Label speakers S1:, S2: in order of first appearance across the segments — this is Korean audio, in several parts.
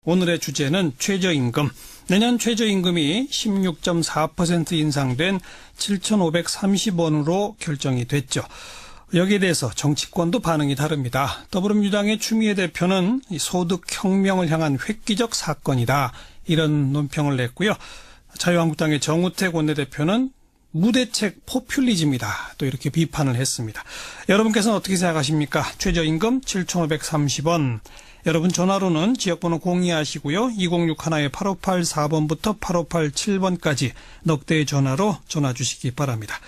S1: 오늘의 주제는 최저임금. 내년 최저임금이 16.4% 인상된 7,530원으로 결정이 됐죠. 여기에 대해서 정치권도 반응이 다릅니다. 더불어민주당의 추미애 대표는 소득혁명을 향한 획기적 사건이다, 이런 논평을 냈고요. 자유한국당의 정우택 원내대표는 무대책 포퓰리즘이다, 또 이렇게 비판을 했습니다. 여러분께서는 어떻게 생각하십니까? 최저임금 7,530원. 여러분 전화로는 지역번호 02하시고요. 2061-8584번부터 8587번까지 넉대의 전화로 전화 주시기 바랍니다.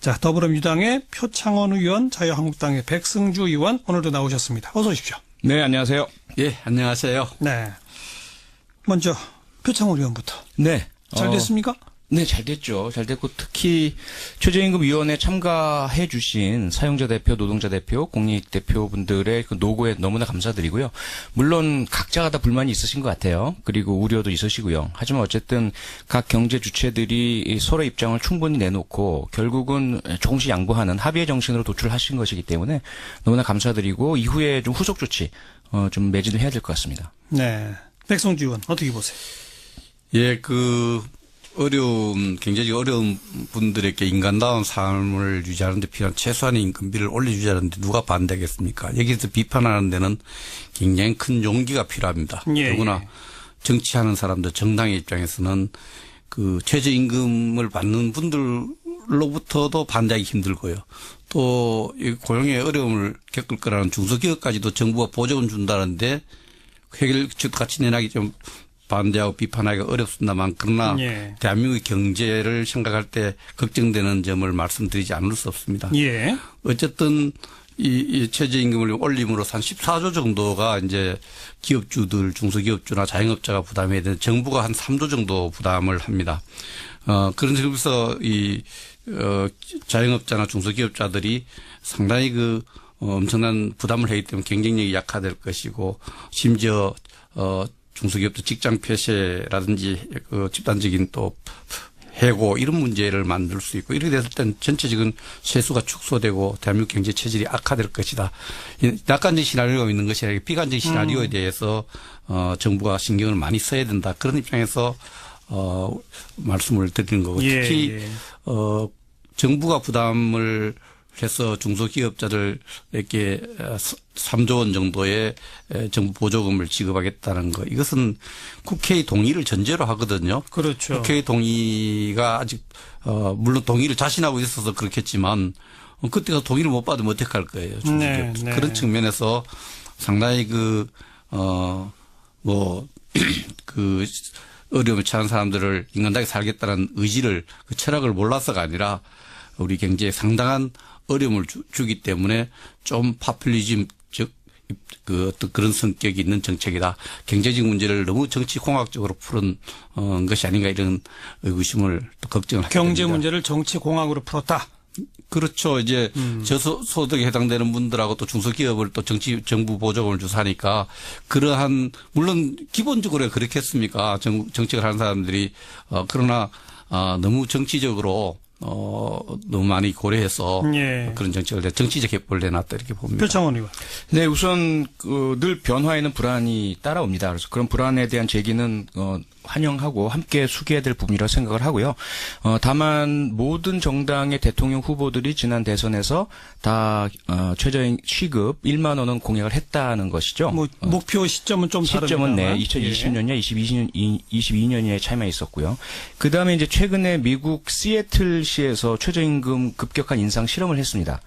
S1: 자, 더불어민주당의 표창원 의원, 자유한국당의 백승주 의원, 오늘도 나오셨습니다. 어서 오십시오.
S2: 네, 안녕하세요.
S3: 예, 안녕하세요.
S1: 네. 먼저 표창원 의원부터.
S2: 네.
S1: 잘 됐습니까?
S2: 네, 잘 됐죠. 잘 됐고, 특히 최저임금위원회에 참가해 주신 사용자 대표, 노동자 대표, 공익 대표분들의 그 노고에 너무나 감사드리고요. 물론 각자가 다 불만이 있으신 것 같아요. 그리고 우려도 있으시고요. 하지만 어쨌든 각 경제 주체들이 서로 입장을 충분히 내놓고 결국은 조금씩 양보하는 합의의 정신으로 도출하신 것이기 때문에 너무나 감사드리고, 이후에 좀 후속 조치 좀 매진을 해야 될 것 같습니다.
S1: 네. 백성주 의원 어떻게 보세요?
S3: 예, 굉장히 어려운 분들에게 인간다운 삶을 유지하는 데 필요한 최소한의 인건비를 올려주자는데 누가 반대하겠습니까? 여기서 비판하는 데는 굉장히 큰 용기가 필요합니다.
S1: 예,
S3: 더구나 정치하는 사람들, 정당의 입장에서는 그 최저임금을 받는 분들로부터도 반대하기 힘들고요. 또 이 고용의 어려움을 겪을 거라는 중소기업까지도 정부가 보조금 준다는데 해결책도 같이 내놔기 좀 반대하고 비판하기가 어렵습니다만, 그러나
S1: 예.
S3: 대한민국의 경제를 생각할 때 걱정되는 점을 말씀드리지 않을 수 없습니다.
S1: 예.
S3: 어쨌든 이 최저임금을 올림으로써 한 14조 정도가 이제 기업주들, 중소기업주나 자영업자가 부담해야 되는, 정부가 한 3조 정도 부담을 합니다. 그런 점에서 자영업자나 중소기업자들이 상당히 엄청난 부담을 하기 때문에 경쟁력이 약화될 것이고, 심지어 중소기업도 직장 폐쇄라든지 집단적인 또 해고, 이런 문제를 만들 수 있고, 이렇게 됐을 땐 전체적인 세수가 축소되고 대한민국 경제 체질이 악화될 것이다. 낙관적 시나리오가 있는 것이 아니라 비관적 시나리오에 대해서 정부가 신경을 많이 써야 된다. 그런 입장에서 말씀을 드리는 거고, 특히 정부가 부담을 해서 중소기업자들에게 3조 원 정도의 정부 보조금을 지급하겠다는 거, 이것은 국회의 동의를 전제로 하거든요.
S1: 그렇죠.
S3: 국회의 동의가 아직 물론 동의를 자신하고 있어서 그렇겠지만 그때가 동의를 못 받으면 어떡할 거예요.
S1: 네, 네.
S3: 그런 측면에서 상당히 어려움에 처한 사람들을 인간다게 살겠다는 의지를, 그 철학을 몰라서가 아니라 우리 경제에 상당한 어려움을 주기 때문에 좀 파퓰리즘적 어떤 그런 성격이 있는 정책이다. 경제적 문제를 너무 정치공학적으로 푸는 것이 아닌가, 이런 의구심을 또 걱정을 하게 됩니다.
S1: 경제 문제를 정치공학으로 풀었다.
S3: 그렇죠. 이제 저소득에 해당되는 분들하고 또 중소기업을 또 정부 보조금을 주서 하니까, 그러한, 물론 기본적으로 그렇겠습니까? 정책을 하는 사람들이. 그러나 너무 정치적으로 너무 많이 고려해서 그런 정책을 정치적 해법을 내놨다, 이렇게 봅니다.
S1: 표창원 의원.
S2: 네, 우선 늘 변화에는 불안이 따라옵니다. 그래서 그런 불안에 대한 제기는 환영하고 함께 숙여야 될 부분이라고 생각을 하고요. 다만 모든 정당의 대통령 후보들이 지난 대선에서 다 최저임 시급 1만 원은 공약을 했다는 것이죠.
S1: 목표 시점은 좀
S2: 시점은
S1: 다릅니다만.
S2: 2020년이냐 22년이냐의 차이만 있었고요. 그다음에 이제 최근에 미국 시애틀시에서 최저임금 급격한 인상 실험을 했습니다.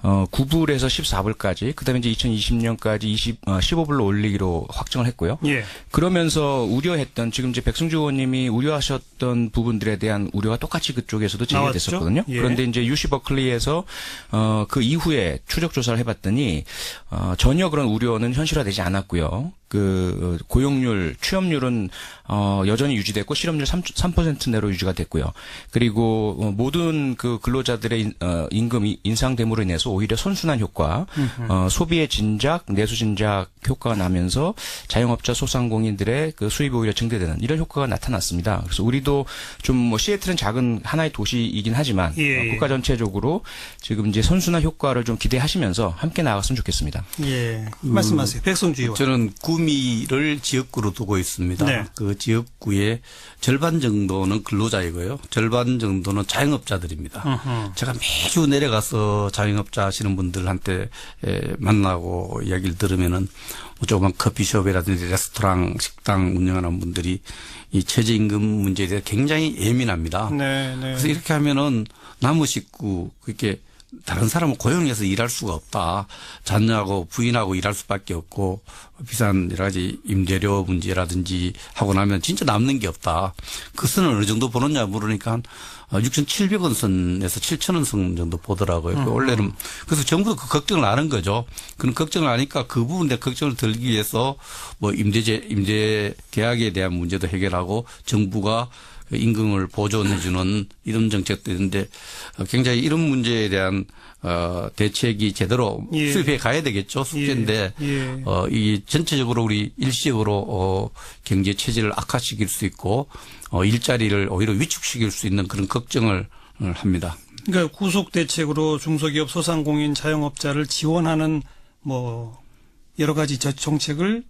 S2: 9불에서 14불까지, 그다음에 이제 2020년까지 15불로 올리기로 확정을 했고요.
S1: 예.
S2: 그러면서 우려했던, 지금 이제 백승주 의원님이 우려하셨던 부분들에 대한 우려가 똑같이 그쪽에서도 제기가 됐었거든요.
S1: 예.
S2: 그런데 이제 UC 버클리에서 그 이후에 추적 조사를 해봤더니 전혀 그런 우려는 현실화되지 않았고요. 그 고용률, 취업률은 여전히 유지됐고 실업률 3% 내로 유지가 됐고요. 그리고 모든 그 근로자들의 임금 인상됨으로 인해서 오히려 선순환 효과, 소비의 진작, 내수 진작 효과가 나면서 자영업자, 소상공인들의 그 수입이 오히려 증대되는 이런 효과가 나타났습니다. 그래서 우리도 좀 시애틀은 작은 하나의 도시이긴 하지만 국가 전체적으로 지금 이제 선순환 효과를 좀 기대하시면서 함께 나아갔으면 좋겠습니다.
S1: 예. 말씀하세요. 백성주 의원.
S3: 저는 구미를 지역구로 두고 있습니다.
S1: 네.
S3: 그 지역구의 절반 정도는 근로자이고요. 절반 정도는 자영업자들입니다. 제가 매주 내려가서 자영업자 하시는 분들한테 만나고 이야기를 들으면은 뭐 조그만 커피숍이라든지 레스토랑, 식당 운영하는 분들이 이 최저임금 문제에 대해 굉장히 예민합니다.
S1: 네, 네.
S3: 그래서 이렇게 하면은 나무 식구 그렇게 다른 사람을 고용해서 일할 수가 없다. 자녀하고 부인하고 일할 수밖에 없고 비싼 여러 가지 임대료 문제라든지 하고 나면 진짜 남는 게 없다. 그 선은 어느 정도 보느냐 물으니까 한 6,700원 선에서 7,000원 선 정도 보더라고요. 원래는 그래서 정부도 그 걱정을 하는 거죠. 그런 걱정을 하니까 그 부분에 걱정을 들기 위해서 뭐 임대 계약에 대한 문제도 해결하고 정부가 임금을 보존해주는 이런 정책도 있는데 굉장히 이런 문제에 대한 대책이 제대로
S1: 예.
S3: 수립해 가야 되겠죠. 숙제인데
S1: 예.
S3: 이 전체적으로 우리 일시적으로 경제 체질을 악화시킬 수 있고 일자리를 오히려 위축시킬 수 있는 그런 걱정을 합니다.
S1: 그러니까 구속 대책으로 중소기업, 소상공인, 자영업자를 지원하는 뭐 여러 가지 정책을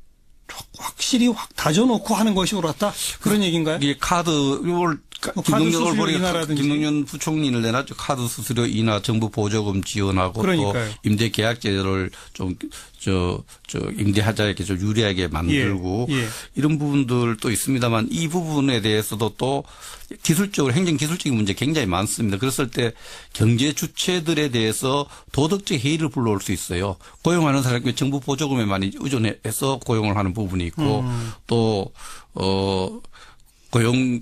S1: 확실히 확 다져놓고 하는 것이 옳았다. 그런 얘기인가요?
S3: 이게 카드 이걸
S1: 카드 수수료 인하라든지.
S3: 김동연 부총리를 내놨죠. 카드 수수료 인하, 정부 보조금 지원하고
S1: 그러니까요.
S3: 또 임대 계약 제도를 좀 임대하자 이렇게 좀 유리하게 만들고
S1: 예.
S3: 이런 부분들도 있습니다만 이 부분에 대해서도 또 기술적으로 행정 기술적인 문제 굉장히 많습니다. 그랬을 때 경제 주체들에 대해서 도덕적 해이를 불러올 수 있어요. 고용하는 사람이 정부 보조금에 많이 의존해서 고용을 하는 부분이 있고 또 고용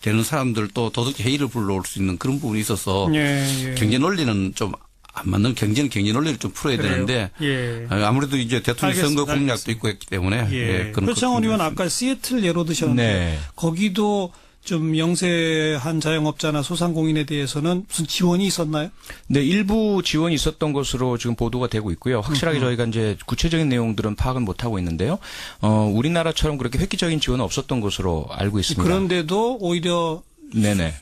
S3: 되는 사람들도 도덕적 해이를 불러올 수 있는 그런 부분이 있어서
S1: 예.
S3: 경제 논리는 좀 안 맞는 경제 논리를 좀 풀어야
S1: 그래요.
S3: 되는데
S1: 예.
S3: 아무래도 이제 대통령 선거
S1: 알겠습니다.
S3: 공약도 있고 했기 때문에 그런
S1: 표창원 의원
S3: 걱정이
S1: 아까 시애틀 예로 드셨는데
S2: 네.
S1: 거기도 좀 영세한 자영업자나 소상공인에 대해서는 무슨 지원이 있었나요?
S2: 네, 일부 지원이 있었던 것으로 지금 보도가 되고 있고요. 확실하게 저희가 이제 구체적인 내용들은 파악은 못하고 있는데요. 우리나라처럼 그렇게 획기적인 지원은 없었던 것으로 알고 있습니다.
S1: 그런데도 오히려
S2: 네네.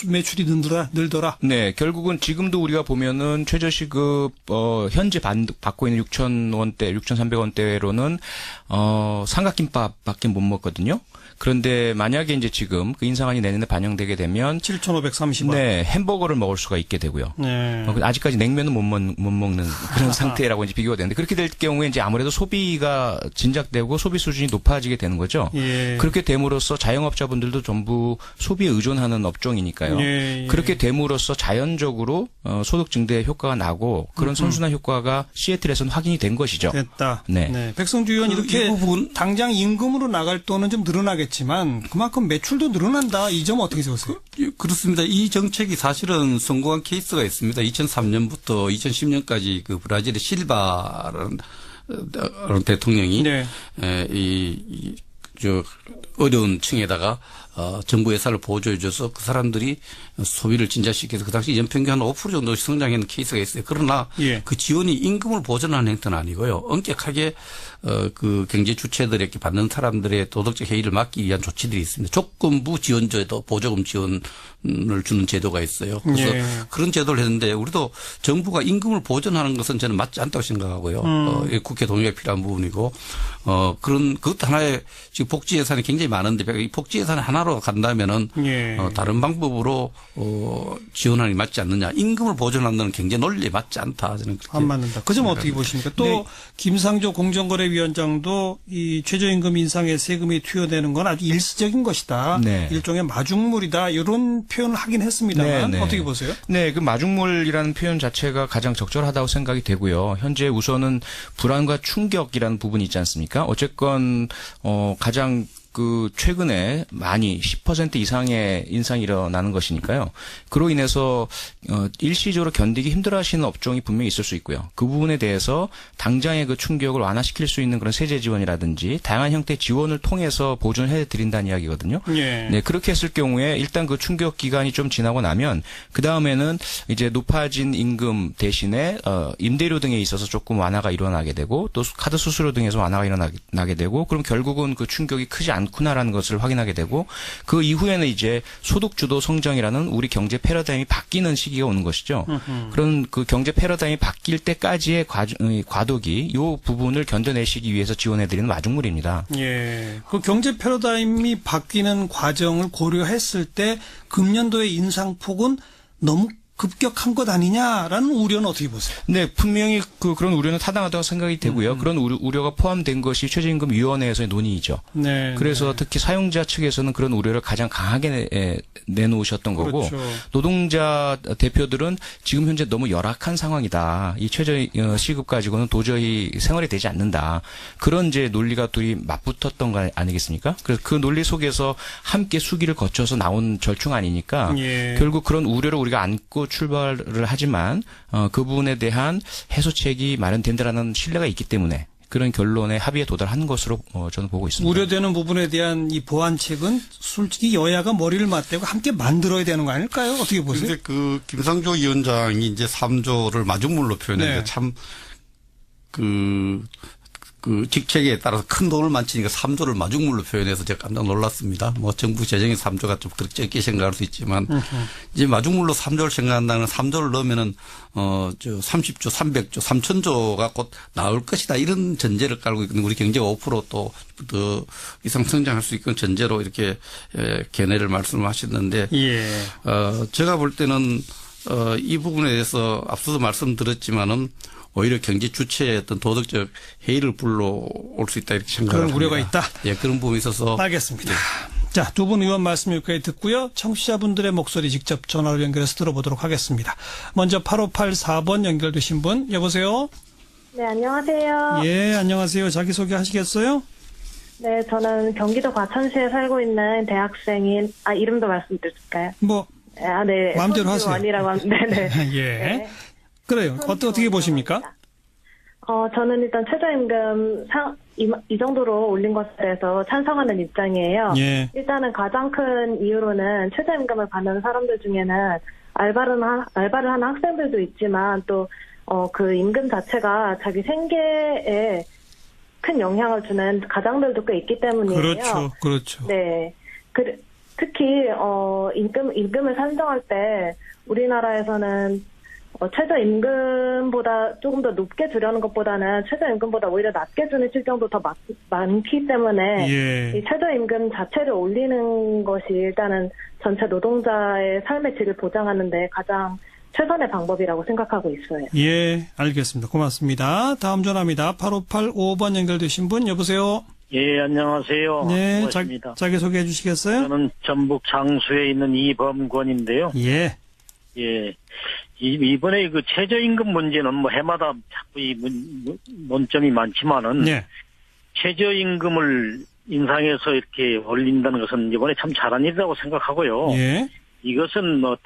S1: 매출이 늘더라.
S2: 네, 결국은 지금도 우리가 보면은 최저시급 현재 받고 있는 6,000원대, 6,300원대로는 삼각김밥밖에 못 먹거든요. 그런데 만약에 이제 지금 그 인상안이 내년에 반영되게 되면
S1: 7,530원.
S2: 네, 햄버거를 먹을 수가 있게 되고요.
S1: 네.
S2: 아직까지 냉면은 못 먹는 그런 상태라고 이제 비교가 되는데 그렇게 될 경우에 이제 아무래도 소비가 진작되고 소비 수준이 높아지게 되는 거죠.
S1: 예.
S2: 그렇게 됨으로써 자영업자분들도 전부 소비에 의존하는 업종이니까요.
S1: 예.
S2: 그렇게 됨으로써 자연적으로 소득 증대 효과가 나고 그런 선순환 효과가 시애틀에서는 확인이 된 것이죠.
S1: 됐다.
S2: 네.
S1: 백성주 의원 이렇게
S3: 이 부분
S1: 당장 임금으로 나갈 돈은 좀 늘어나겠지만 그만큼 매출도 늘어난다. 이 점 어떻게 보세요?
S3: 그렇습니다. 이 정책이 사실은 성공한 케이스가 있습니다. 2003년부터 2010년까지 그 브라질의 실바라는 대통령이
S1: 네.
S3: 어려운 층에다가 정부 예산을 보조해줘서 그 사람들이 소비를 진작시켜서 그 당시 연평균 한 5% 정도 성장하는 케이스가 있어요. 그러나
S1: 예.
S3: 그 지원이 임금을 보전하는 행태는 아니고요. 엄격하게 그 경제 주체들에게 받는 사람들의 도덕적 해이를 막기 위한 조치들이 있습니다. 조건부 지원제도 보조금 지원을 주는 제도가 있어요. 그래서
S1: 예.
S3: 그런 제도를 했는데 우리도 정부가 임금을 보전하는 것은 저는 맞지 않다고 생각하고요. 국회 동의가 필요한 부분이고 그것도 하나의 지금 복지 예산이 굉장히 많은데 이 복지 예산 하나로 간다면은
S1: 예.
S3: 다른 방법으로 지원하는 게 맞지 않느냐. 임금을 보전한다는 경제 논리에 맞지 않다. 저는 그렇게
S1: 안 맞는다. 그 점 어떻게 보십니까? 또
S2: 네.
S1: 김상조 공정거래위원장도 이 최저임금 인상에 세금이 투여되는 건 아주 일시적인 것이다.
S2: 네.
S1: 일종의 마중물이다. 이런 표현을 하긴 했습니다만
S2: 네, 네.
S1: 어떻게 보세요?
S2: 네, 그 마중물이라는 표현 자체가 가장 적절하다고 생각이 되고요. 현재 우선은 불안과 충격이라는 부분이 있지 않습니까? 어쨌건 가장 그 최근에 많이 10% 이상의 인상이 일어나는 것이니까요. 그로 인해서 일시적으로 견디기 힘들어하시는 업종이 분명히 있을 수 있고요. 그 부분에 대해서 당장의 그 충격을 완화시킬 수 있는 그런 세제 지원이라든지 다양한 형태의 지원을 통해서 보존해 드린다는 이야기거든요.
S1: 예.
S2: 네, 그렇게 했을 경우에 일단 그 충격 기간이 좀 지나고 나면 그 다음에는 이제 높아진 임금 대신에 임대료 등에 있어서 조금 완화가 일어나게 되고 또 카드 수수료 등에서 완화가 일어나게 되고 그럼 결국은 그 충격이 크지 않구나라는 것을 확인하게 되고 그 이후에는 이제 소득주도 성장이라는 우리 경제 패러다임이 바뀌는 시기가 오는 것이죠. 그런 그 경제 패러다임이 바뀔 때까지의 과도기 이 부분을 견뎌내시기 위해서 지원해드리는 마중물입니다.
S1: 예. 그 경제 패러다임이 바뀌는 과정을 고려했을 때 금년도의 인상폭은 너무 급격한 것 아니냐라는 우려는 어떻게 보세요?
S2: 네, 분명히 그런 우려는 타당하다고 생각이 되고요. 그런 우려가 포함된 것이 최저임금위원회에서의 논의이죠.
S1: 네.
S2: 그래서 특히 사용자 측에서는 그런 우려를 가장 강하게 내놓으셨던 거고
S1: 그렇죠.
S2: 노동자 대표들은 지금 현재 너무 열악한 상황이다. 이 최저 시급 가지고는 도저히 생활이 되지 않는다. 그런 이제 논리가 둘이 맞붙었던 거 아니겠습니까? 그래서 그 논리 속에서 함께 수기를 거쳐서 나온 절충 아니니까
S1: 예.
S2: 결국 그런 우려를 우리가 안고 출발을 하지만 그 부분에 대한 해소책이 마련된다라는 신뢰가 있기 때문에 그런 결론에 합의에 도달한 것으로 저는 보고 있습니다.
S1: 우려되는 부분에 대한 이 보완책은 솔직히 여야가 머리를 맞대고 함께 만들어야 되는 거 아닐까요? 어떻게 보세요?
S3: 그런데 그 김상조 위원장이 이제 3조를 마중물로 표현했는데
S1: 네.
S3: 참 그 직책에 따라서 큰 돈을 만치니까 3조를 마중물로 표현해서 제가 깜짝 놀랐습니다. 뭐 정부 재정의 3조가 좀 그렇게 적게 생각할 수 있지만 이제 마중물로 3조를 생각한다는 3조를 넣으면은 저 30조, 300조, 3천조가 곧 나올 것이다 이런 전제를 깔고 있는 우리 경제가 5% 또 더 이상 성장할 수 있는 전제로 이렇게 견해를 말씀하셨는데
S1: 예.
S3: 제가 볼 때는 이 부분에 대해서 앞서도 말씀드렸지만은 오히려 경제 주체의 어떤 도덕적 해이를 불러올 수 있다 이렇게 생각을
S1: 그런 우려가
S3: 합니다.
S1: 있다.
S3: 예, 그런 부분에 있어서
S1: 알겠습니다. 자, 두 분 의원 말씀 여기까지 듣고요. 청취자분들의 목소리 직접 전화로 연결해서 들어보도록 하겠습니다. 먼저 8584번 연결되신 분 여보세요.
S4: 네, 안녕하세요.
S1: 예, 안녕하세요. 자기소개 하시겠어요?
S4: 네, 저는 경기도 과천시에 살고 있는 대학생인, 이름도 말씀드릴까요?
S1: 뭐
S4: 네.
S1: 마음대로 하세요.
S4: 손주원이라고 합니다. 네네.
S1: 예.
S4: 네.
S1: 그래요. 어떻게 보십니까?
S4: 저는 일단 최저임금 이 정도로 올린 것에 대해서 찬성하는 입장이에요.
S1: 예.
S4: 일단은 가장 큰 이유로는 최저임금을 받는 사람들 중에는 알바를 하는 학생들도 있지만 또, 그 임금 자체가 자기 생계에 큰 영향을 주는 가장들도 꽤 있기 때문이에요.
S1: 그렇죠. 그렇죠.
S4: 네. 특히, 임금을 산정할 때 우리나라에서는 최저임금보다 조금 더 높게 주려는 것보다는 최저임금보다 오히려 낮게 주는 실정도 더 많기 때문에
S1: 예.
S4: 이 최저임금 자체를 올리는 것이 일단은 전체 노동자의 삶의 질을 보장하는 데 가장 최선의 방법이라고 생각하고 있어요.
S1: 예, 알겠습니다. 고맙습니다. 다음 전화입니다. 8585번 연결되신 분 여보세요.
S5: 예, 안녕하세요.
S1: 네,
S5: 고맙습니다.
S1: 자기소개해 주시겠어요?
S5: 저는 전북 장수에 있는 이범권인데요.
S1: 예.
S5: 예. 이번에 그 최저임금 문제는 뭐 해마다 자꾸 논점이 많지만은
S1: 네.
S5: 최저임금을 인상해서 이렇게 올린다는 것은 이번에 참 잘한 일이라고 생각하고요.
S1: 예.
S5: 이것은 뭐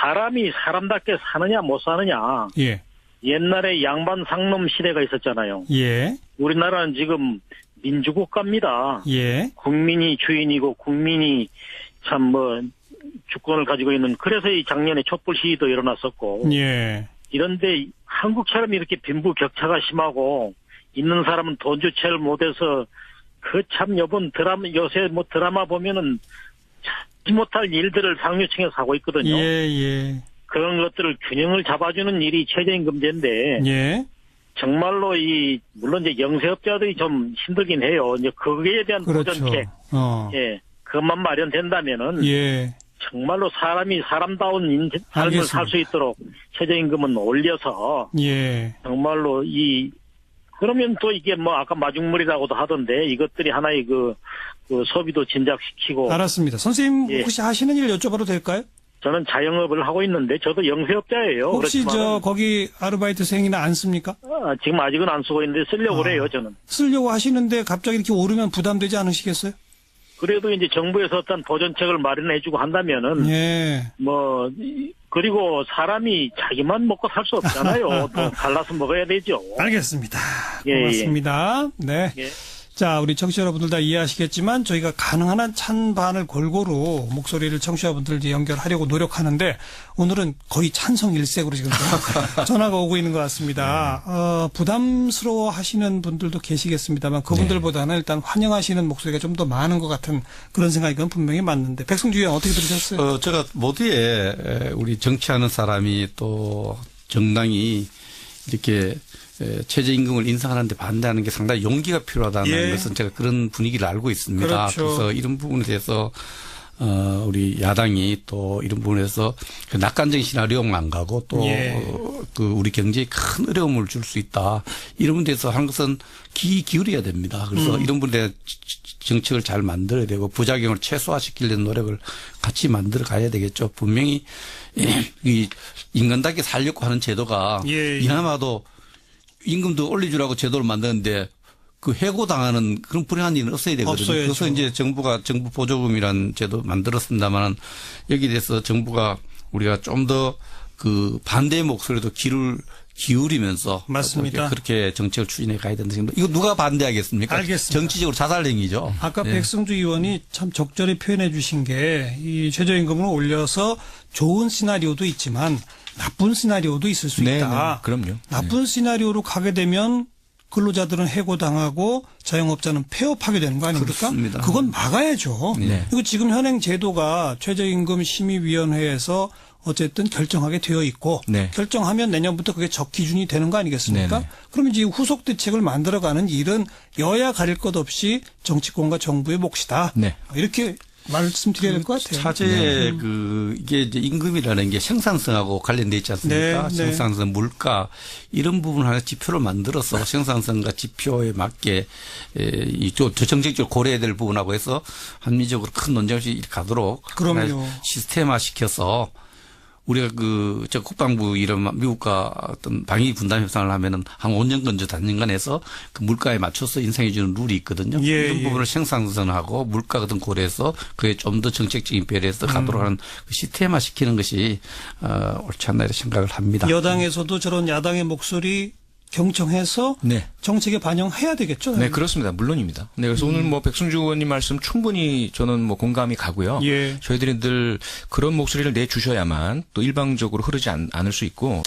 S5: 사람이 사람답게 사느냐 못 사느냐.
S1: 예.
S5: 옛날에 양반 상놈 시대가 있었잖아요.
S1: 예.
S5: 우리나라는 지금 민주국가입니다.
S1: 예.
S5: 국민이 주인이고 국민이 참 주권을 가지고 있는, 그래서 이 작년에 촛불 시위도 일어났었고.
S1: 예.
S5: 이런데 한국처럼 이렇게 빈부격차가 심하고 있는 사람은 돈 주체를 못해서 참 요새 드라마 보면은 참지 못할 일들을 상류층에서 하고 있거든요.
S1: 예.
S5: 그런 것들을 균형을 잡아주는 일이 최저임금제인데.
S1: 예.
S5: 정말로 물론 이제 영세업자들이 좀 힘들긴 해요. 이제 거기에 대한
S1: 그렇죠.
S5: 보전책. 예. 그것만 마련된다면은.
S1: 예.
S5: 정말로 사람이 사람다운 삶을
S1: 알겠습니다.
S5: 살 수 있도록 최저임금은 올려서.
S1: 예.
S5: 정말로 그러면 또 이게 아까 마중물이라고도 하던데 이것들이 하나의 그 소비도 진작시키고.
S1: 알았습니다. 선생님
S5: 예.
S1: 혹시 하시는 일 여쭤봐도 될까요?
S5: 저는 자영업을 하고 있는데 저도 영세업자예요.
S1: 혹시
S5: 그렇지만은
S1: 거기 아르바이트생이나 안 씁니까?
S5: 지금 아직은 안 쓰고 있는데 쓰려고 그래요, 저는.
S1: 쓰려고 하시는데 갑자기 이렇게 오르면 부담되지 않으시겠어요?
S5: 그래도 이제 정부에서 어떤 보전책을 마련해주고 한다면은.
S1: 예.
S5: 그리고 사람이 자기만 먹고 살 수 없잖아요. 또 갈라서 먹어야 되죠.
S1: 알겠습니다.
S5: 예,
S1: 고맙습니다. 네.
S5: 예.
S1: 자, 우리 청취자 여러분들 다 이해하시겠지만 저희가 가능한 한 찬반을 골고루 목소리를 청취자분들 연결하려고 노력하는데 오늘은 거의 찬성 일색으로 지금 전화가 오고 있는 것 같습니다. 부담스러워 하시는 분들도 계시겠습니다만 그분들보다는 일단 환영하시는 목소리가 좀 더 많은 것 같은 그런 생각이 분명히 맞는데 백승주 의원 어떻게 들으셨어요?
S3: 제가 모두에 우리 정치하는 사람이 또 정당이 이렇게 최저임금을 인상하는데 반대하는 게 상당히 용기가 필요하다는 것은 제가 그런 분위기를 알고 있습니다.
S1: 그렇죠.
S3: 그래서 이런 부분에 대해서 우리 야당이 또 이런 부분에서 그 낙관적인 시나리오만 안 가고 또 그 우리 경제에 큰 어려움을 줄 수 있다. 이런 부분에 대해서 한 것은 기울여야 됩니다. 그래서 이런 부분에 정책을 잘 만들어야 되고 부작용을 최소화시키려는 노력을 같이 만들어 가야 되겠죠. 분명히 이 인간답게 살려고 하는 제도가 이나마도 임금도 올려주라고 제도를 만드는데 그 해고당하는 그런 불행한 일은 없어야 되거든요.
S1: 없어야죠.
S3: 그래서 이제 정부가 정부 보조금이라는 제도 만들었습니다만 여기에 대해서 정부가 우리가 좀 더 그 반대의 목소리도 기울이면서
S1: 맞습니다.
S3: 그렇게 정책을 추진해 가야 된다. 이거 누가 반대하겠습니까?
S1: 알겠습니다.
S3: 정치적으로 자살행위죠.
S1: 아까 백승주 의원이 참 적절히 표현해 주신 게 이 최저임금을 올려서 좋은 시나리오도 있지만 나쁜 시나리오도 있을 수 있다.
S2: 네, 그럼요.
S1: 나쁜 시나리오로 가게 되면 근로자들은 해고당하고 자영업자는 폐업하게 되는 거 아닙니까?
S3: 그렇습니다.
S1: 그건 막아야죠.
S2: 네.
S1: 그리고 지금 현행 제도가 최저임금 심의위원회에서 어쨌든 결정하게 되어 있고
S2: 네.
S1: 결정하면 내년부터 그게 적기준이 되는 거 아니겠습니까?
S2: 네네.
S1: 그러면 이제 후속 대책을 만들어가는 일은 여야 가릴 것 없이 정치권과 정부의 몫이다.
S2: 네.
S1: 이렇게 말씀드려야 될 것 같아요.
S3: 차제 이게 이제 임금이라는 게 생산성하고 관련돼 있지 않습니까?
S1: 네.
S3: 생산성, 물가 이런 부분 하나 지표를 만들어서 생산성과 지표에 맞게 이쪽 정책적으로 고려해야 될 부분하고 해서 합리적으로 큰 논쟁이 가도록
S1: 그럼요.
S3: 시스템화 시켜서 우리가 저 국방부 이런 미국과 어떤 방위 분담 협상을 하면은 한 5년 건조 단년간에서 그 물가에 맞춰서 인상해 주는 룰이 있거든요. 이런 부분을 생산성하고 물가 같은 고려해서 그에 좀 더 정책적인 배려해서 가도록 하는 그 시스템화 시키는 것이 옳지 않나 이렇게 생각을 합니다.
S1: 여당에서도 저런 야당의 목소리 경청해서
S2: 네.
S1: 정책에 반영해야 되겠죠.
S2: 네, 그렇습니다. 물론입니다. 네, 그래서 오늘 뭐 백승주 의원님 말씀 충분히 저는 뭐 공감이 가고요.
S1: 예.
S2: 저희들이 늘 그런 목소리를 내주셔야만 또 일방적으로 흐르지 않을 수 있고